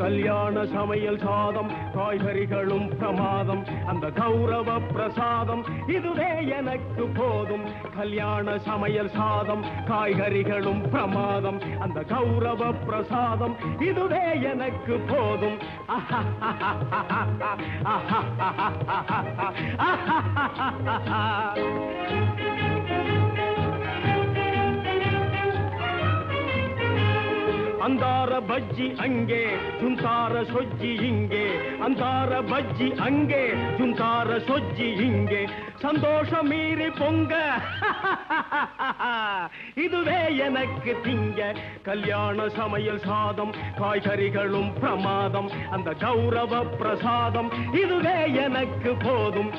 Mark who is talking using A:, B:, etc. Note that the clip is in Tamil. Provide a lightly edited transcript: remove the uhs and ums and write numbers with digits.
A: கல்யாண சமையல் சாதம் காய்கறிகளும் பிரமாதம் அந்த கௌரவ பிரசாதம் இதுவே எனக்கு போதும் கல்யாண சமையல் சாதம் காய்கறிகளும் பிரமாதம் அந்த கௌரவ பிரசாதம் இதுவே எனக்கு போதும் ಅಂದಾರ ಬಜ್ಜಿ ಅಂಗೆ ಜುಂತಾರ ಸೊಜ್ಜಿ ಹಿಂಗೆ ಅಂದಾರ ಬಜ್ಜಿ ಅಂಗೆ ಜುಂತಾರ ಸೊಜ್ಜಿ ಹಿಂಗೆ சந்தோஷ மீறி பொங்க இதுவே எனக்கு திங்க கல்யாண சமையல் சாதம் காய்கறிகளும் பிரமாதம் அந்த கௌரவ பிரசாதம் இதுவே எனக்கு போதும்